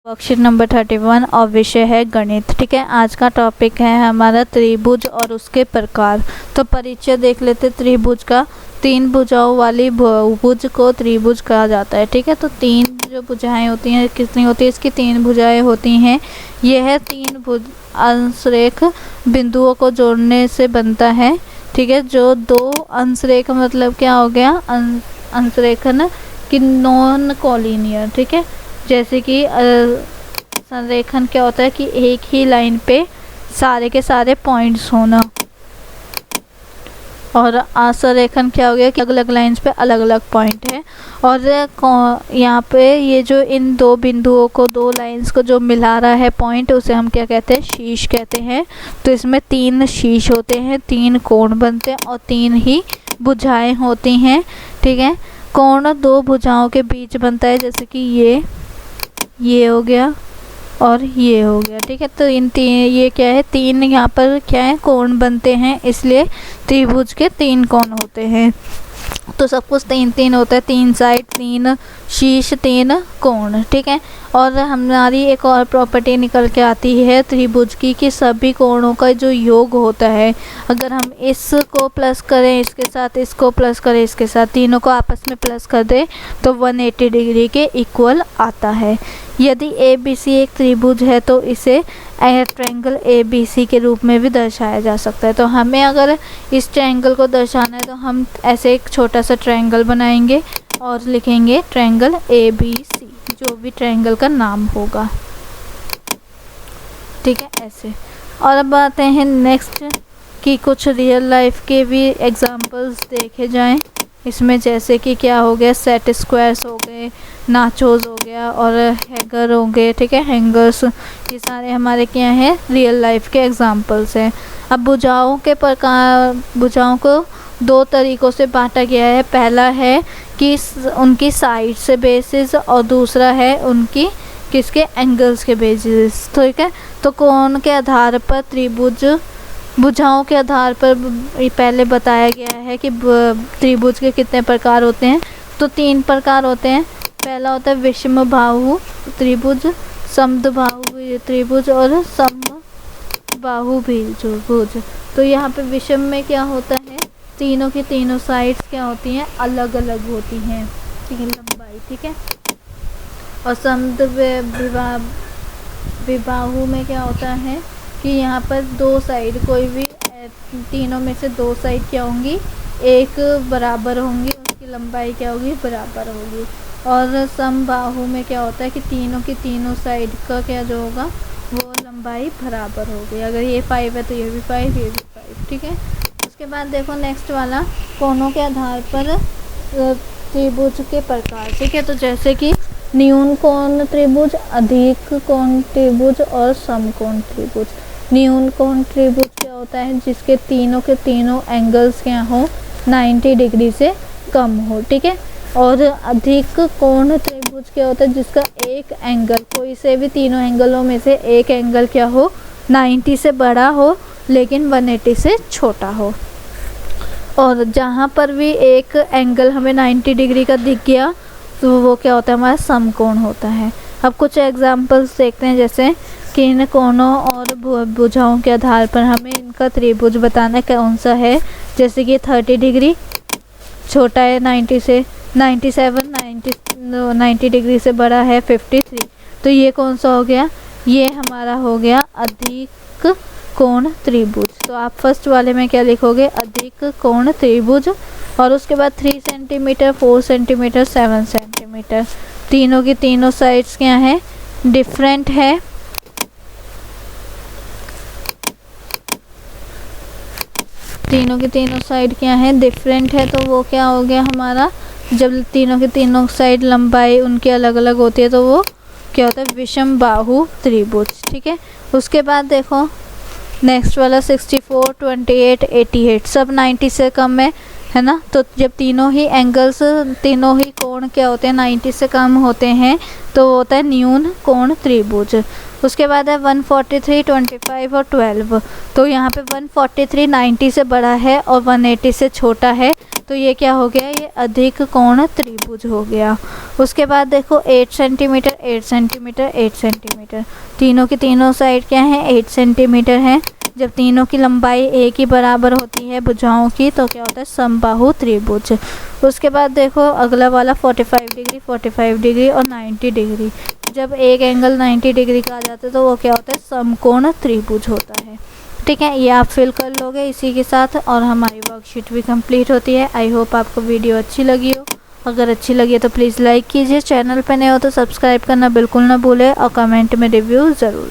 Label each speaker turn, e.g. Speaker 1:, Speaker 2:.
Speaker 1: Worksheet number 31 और विषय है गणित। ठीक है, आज का टॉपिक है हमारा त्रिभुज और उसके प्रकार। तो परिचय देख लेते त्रिभुज का। तीन भुजाओं वाली बहुभुज को त्रिभुज कहा जाता है। ठीक है, तो तीन जो भुजाएं होती हैं कितनी होती है, इसकी तीन भुजाएं होती हैं। यह तीन भुज अंशरेख बिंदुओं को जोड़ने से बनता है। ठीक है, जो दो अंशरेख मतलब क्या हो गया, अंशरेखन की नॉन कॉलिनियर। ठीक है, जैसे कि संरेखन क्या होता है कि एक ही लाइन पे सारे के सारे पॉइंट्स होना, और असंरेखन क्या हो गया कि अलग अलग लाइंस पे अलग अलग पॉइंट है। और यहाँ पे ये जो इन दो बिंदुओं को, दो लाइंस को जो मिला रहा है पॉइंट, उसे हम क्या कहते हैं, शीर्ष कहते हैं। तो इसमें तीन शीर्ष होते हैं, तीन कोण बनते हैं और तीन ही भुजाएं होती हैं। ठीक है, कोण दो भुजाओं के बीच बनता है, जैसे कि ये हो गया और ये हो गया। ठीक है, तो इन तीन, ये क्या है, तीन यहाँ पर क्या है, कोण बनते हैं, इसलिए त्रिभुज के तीन कोण होते हैं। तो सब कुछ तीन तीन होता है, तीन साइड, तीन शीर्ष, तीन कोण। ठीक है, और हमारी एक और प्रॉपर्टी निकल के आती है त्रिभुज की कि सभी कोणों का जो योग होता है, अगर हम इसको प्लस करें इसके साथ, इसको प्लस करें इसके साथ, तीनों को आपस में प्लस कर दें तो 180 डिग्री के इक्वल आता है। यदि ABC एक त्रिभुज है तो इसे ट्रायंगल ABC के रूप में भी दर्शाया जा सकता है। तो हमें अगर इस ट्रायंगल को दर्शाना है तो हम ऐसे एक छोटा सा ट्रायंगल बनाएंगे और लिखेंगे ट्रायंगल ABC, जो भी ट्रायंगल का नाम होगा। ठीक है, ऐसे। और अब आते हैं नेक्स्ट कि कुछ रियल लाइफ के भी एग्जांपल्स देखे जाएं इसमें, जैसे कि क्या हो गया, सेट स्क्वायर्स हो गए, नाचोस हो गया और हैगर हो गए। ठीक है, हैंगर्स, ये सारे हमारे क्या हैं, रियल लाइफ के एग्जांपल्स हैं। अब भुजाओं के प्रकार, भुजाओं को दो तरीक़ों से बांटा गया है। पहला है कि उनकी साइड से बेसिस, और दूसरा है उनकी किसके, एंगल्स के बेसिस। ठीक है, तो कोण के आधार पर त्रिभुज, भुजाओं के आधार पर पहले बताया गया है कि त्रिभुज के कितने प्रकार होते हैं। तो तीन प्रकार होते हैं। पहला होता है विषम बाहु त्रिभुज, समद्विबाहु त्रिभुज और समबाहु त्रिभुज। तो यहाँ पे विषम में क्या होता है, तीनों की तीनों साइड्स क्या होती हैं, अलग अलग होती हैं, ठीक है, लंबाई। ठीक है, और समद्विबाहु में क्या होता है कि यहाँ पर दो साइड, कोई भी तीनों में से दो साइड क्या होंगी, एक बराबर होंगी, उसकी लंबाई क्या होगी, बराबर होगी। और समबाहु में क्या होता है कि तीनों की तीनों साइड का क्या जो होगा वो लंबाई बराबर होगी। अगर ये 5 है तो ये भी 5, ये भी 5। ठीक है, उसके बाद देखो नेक्स्ट वाला, कोणों के आधार पर त्रिभुज के प्रकार। ठीक है, तो जैसे कि न्यून कोण त्रिभुज, अधिक कोण त्रिभुज और समकोण त्रिभुज। न्यून कोण त्रिभुज क्या होता है, जिसके तीनों के तीनों एंगल्स क्या हो, 90 डिग्री से कम हो। ठीक है, और अधिक कोण त्रिभुज क्या होता है, जिसका एक एंगल, कोई से भी तीनों एंगलों में से एक एंगल क्या हो, 90 से बड़ा हो लेकिन 180 से छोटा हो। और जहाँ पर भी एक एंगल हमें 90 डिग्री का दिख गया तो वो क्या होता है, हमारा समकोण होता है। अब कुछ एग्जांपल्स देखते हैं, जैसे कि इन कोणों और भुजाओं के आधार पर हमें इनका त्रिभुज बताना कौन सा है। जैसे कि 30 डिग्री छोटा है 90 से, 97 90 डिग्री से बड़ा है 53। तो ये कौन सा हो गया, ये हमारा हो गया अधिक कोण त्रिभुज। तो आप फर्स्ट वाले में क्या लिखोगे, अधिक कोण त्रिभुज। और उसके बाद 3 सेंटीमीटर, 4 सेंटीमीटर, 7 सेंटीमीटर। तीनों की तीनों साइड्स क्या हैं, डिफरेंट है। तीनों की तीनों साइड क्या है, डिफरेंट है। तो वो क्या हो गया हमारा, जब तीनों की तीनों साइड लंबाई उनकी अलग अलग होती है तो वो क्या होता है, विषम बाहु त्रिभुज। ठीक है, उसके बाद देखो नेक्स्ट वाला 64, 28, 88, सब 90 से कम है ना। तो जब तीनों ही एंगल्स, तीनों ही कोण क्या होते हैं, 90 से कम होते हैं तो वो होता है न्यून कोण त्रिभुज। उसके बाद है 143, 25 और 12। तो यहाँ पे 143 90 से बड़ा है और 180 से छोटा है, तो ये क्या हो गया, ये अधिक कोण त्रिभुज हो गया। उसके बाद देखो 8 सेंटीमीटर 8 सेंटीमीटर 8 सेंटीमीटर, तीनों की तीनों साइड क्या है 8 सेंटीमीटर है। जब तीनों की लंबाई एक ही बराबर होती है भुजाओं की तो क्या होता है समबाहु त्रिभुज। उसके बाद देखो अगला वाला 45 डिग्री 45 डिग्री और 90 डिग्री। जब एक एंगल 90 डिग्री का आ जाता है तो वो क्या होता है समकोण त्रिभुज होता है। ठीक है, ये आप फिल कर लोगे इसी के साथ और हमारी वर्कशीट भी कंप्लीट होती है। आई होप आपको वीडियो अच्छी लगी हो। अगर अच्छी लगी है तो प्लीज़ लाइक कीजिए, चैनल पे नए हो तो सब्सक्राइब करना बिल्कुल ना भूलें और कमेंट में रिव्यू ज़रूर